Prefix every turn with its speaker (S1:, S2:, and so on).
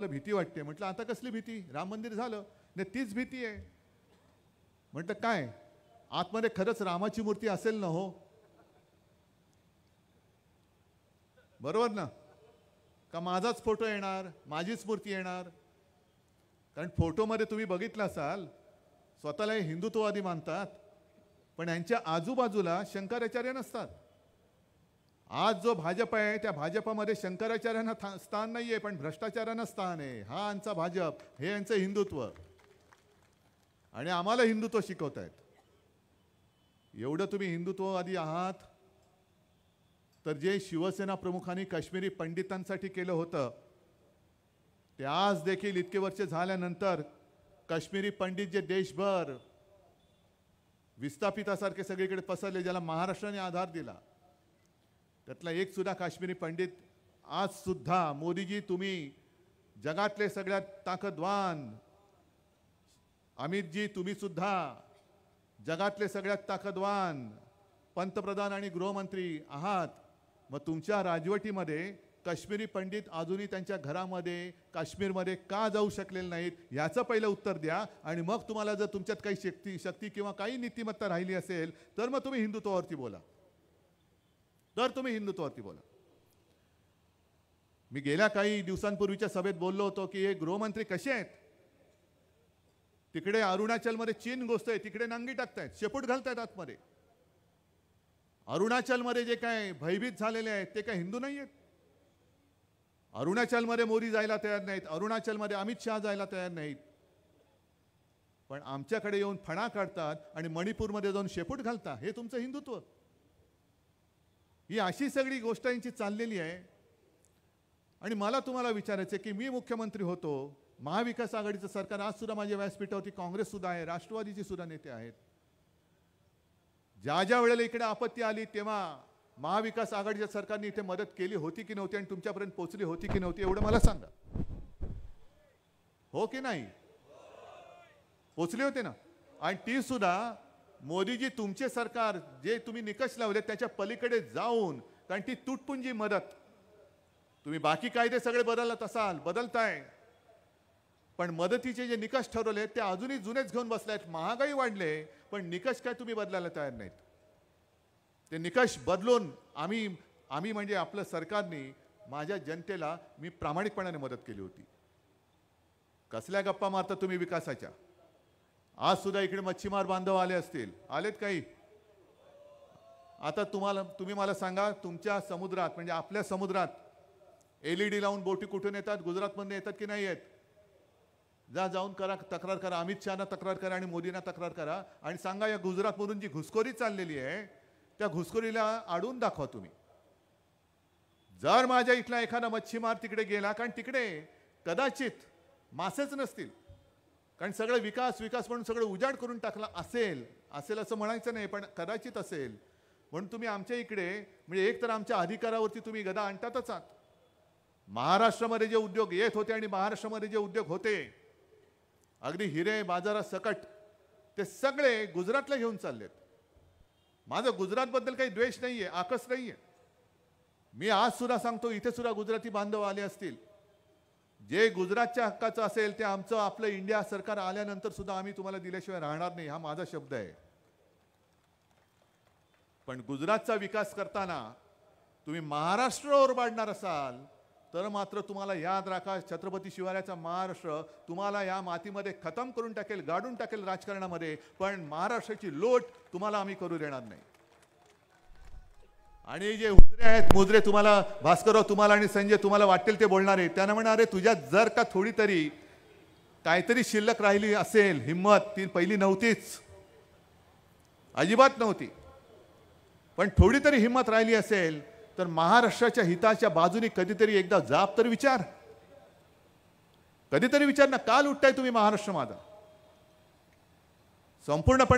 S1: भीती वाटते. म्हटलं आता कसली भीती, राम मंदिर झालं नाही तीच भीती आहे. म्हटलं काय आतमध्ये खरंच रामाची मूर्ती असेल ना हो, बरोबर ना, का माझाच फोटो येणार, माझीच मूर्ती येणार. कारण फोटोमध्ये तुम्ही बघितलं असाल स्वतःला हिंदुत्ववादी मानतात पण यांच्या आजूबाजूला शंकराचार्य नसतात. आज जो भाजप आहे त्या भाजपामध्ये शंकराचार्यांना स्थान नाहीये पण भ्रष्टाचारांना स्थान आहे. हा यांचा भाजप, हे यांचं हिंदुत्व आणि आम्हाला हिंदुत्व शिकवतायत. एवढं तुम्ही हिंदुत्ववादी आहात तर जे शिवसेना प्रमुखांनी काश्मीरी पंडितांसाठी केलं होतं ते आज देखील इतके वर्ष झाल्यानंतर काश्मीरी पंडित जे देशभर विस्थापितासारखे सगळीकडे पसरले, ज्याला महाराष्ट्राने आधार दिला, त्यातला एक सुद्धा काश्मीरी पंडित आज सुद्धा मोदीजी तुम्ही जगातले सगळ्यात ताकदवान, अमितजी तुम्ही सुद्धा जगातले सगळ्यात ताकदवान पंतप्रधान आणि गृहमंत्री आहात. मग तुमच्या राजवटीमध्ये काश्मीरी पंडित अजूनही त्यांच्या घरामध्ये काश्मीरमध्ये का जाऊ शकलेले नाहीत याचं पहिलं उत्तर द्या. आणि मग तुम्हाला जर तुमच्यात काही शक्ती किंवा काही नीतिमत्ता राहिली असेल तर मग तुम्ही हिंदुत्वावरती बोला, मी गेल्या काही दिवसांपूर्वीच्या सभेत बोललो होतो की हे गृहमंत्री कसे आहेत, तिकडे अरुणाचलमध्ये चीन घुसतंय, तिकडे नांगी टाकतायत, शेपूट घालतायत आतमध्ये. अरुणाचलमध्ये जे काय भयभीत झालेले आहेत ते काय हिंदू नाही आहेत. अरुणाचलमध्ये मोदी जायला तयार नाहीत, अरुणाचलमध्ये अमित शहा जायला तयार नाहीत, पण आमच्याकडे येऊन फणा काढतात आणि मणिपूरमध्ये जाऊन शेपूट घालतात. हे तुमचं हिंदुत्व. ही अशी सगळी गोष्ट यांची चाललेली आहे. आणि मला तुम्हाला विचारायचं की मी मुख्यमंत्री होतो, महाविकास आघाडीचं सरकार, आज सुद्धा माझ्या व्यासपीठावरती काँग्रेस सुद्धा आहे, राष्ट्रवादीचे सुद्धा नेते आहेत. ज्या ज्या वेळेला इकडे आपत्ती आली तेव्हा महाविकास आघाडीच्या सरकारने इथे मदत केली होती की नव्हती आणि तुमच्यापर्यंत पोहोचली होती की नव्हती एवढं मला सांगा. हो की नाही? पोहोचले होते ना. आणि ती सुद्धा मोदीजी तुमचे सरकार जे तुम्ही निकष लावले त्याच्या पलीकडे जाऊन, कारण ती तुटपुंजी मदत, तुम्ही बाकी कायदे सगळे बदलत असाल, बदलताय, पण मदतीचे जे निकष ठरवले ते अजूनही जुनेच घेऊन बसलेत. महागाई वाढले पण निकष काय तुम्ही बदलायला तयार नाहीत. ते निकष बदलून आम्ही म्हणजे आपलं सरकारने माझ्या जनतेला मी प्रामाणिकपणाने मदत केली होती. कसल्या गप्पा मारता तुम्ही विकासाच्या? आज सुद्धा इकडे मच्छीमार बांधव आले असतील, आलेत काही? आता तुम्ही मला सांगा, तुमच्या समुद्रात म्हणजे आपल्या समुद्रात LED लावून बोटी कुठून येतात? गुजरातमधून येतात की नाही येत? जाऊन करा, तक्रार करा, अमित शहाना तक्रार करा आणि मोदींना तक्रार करा आणि सांगा या गुजरातमधून जी घुसखोरी चाललेली आहे त्या घुसखोरीला अडवून दाखवा तुम्ही. जर माझ्या इथला एखादा मच्छीमार तिकडे गेला, कारण तिकडे कदाचित मासेच नसतील, कारण सगळं विकास म्हणून सगळं उजाड करून टाकला असेल असं म्हणायचं नाही, पण कदाचित असेल म्हणून तुम्ही आमच्या इकडे म्हणजे एक तर आमच्या अधिकारावरती तुम्ही गदा आणतातच आहात. महाराष्ट्रामध्ये जे उद्योग येत होते आणि महाराष्ट्रामध्ये जे उद्योग होते अगदी हिरे बाजारात सकट, ते सगळे गुजरातला घेऊन चाललेत. माझं गुजरातबद्दल काही द्वेष नाहीये, आकस नाहीये. मी आज सुद्धा सांगतो, इथे सुद्धा गुजराती बांधव आले असतील, जे गुजरातच्या हक्काचं असेल ते आमचं आपलं इंडिया सरकार आल्यानंतर सुद्धा आम्ही तुम्हाला दिल्याशिवाय राहणार नाही, हा माझा शब्द आहे. पण गुजरातचा विकास करताना तुम्ही महाराष्ट्रावर पाडणार असाल तर मात्र तुम्हाला याद राखा, छत्रपती शिवरायाचा महाराष्ट्र तुम्हाला या मातीमध्ये खतम करून टाकेल, गाडून टाकेल राजकारणामध्ये, पण महाराष्ट्राची लोट तुम्हाला आम्ही करू देणार नाही. आणि जे हुजरे आहेत, मुजरे, तुम्हाला भास्करराव तुम्हाला आणि संजय तुम्हाला वाटेल ते बोलणारे, त्यांना म्हणणारे तुझ्यात जर का थोडी तरी काहीतरी शिल्लक राहिली असेल हिम्मत, ती पहिली नव्हतीच, अजिबात नव्हती, पण थोडी तरी हिम्मत राहिली असेल तर महाराष्ट्राच्या हिताच्या बाजूने कधीतरी एकदा जाब तर विचार, कधीतरी विचार ना. का लुटताय तुम्ही महाराष्ट्र माझा? संपूर्णपणे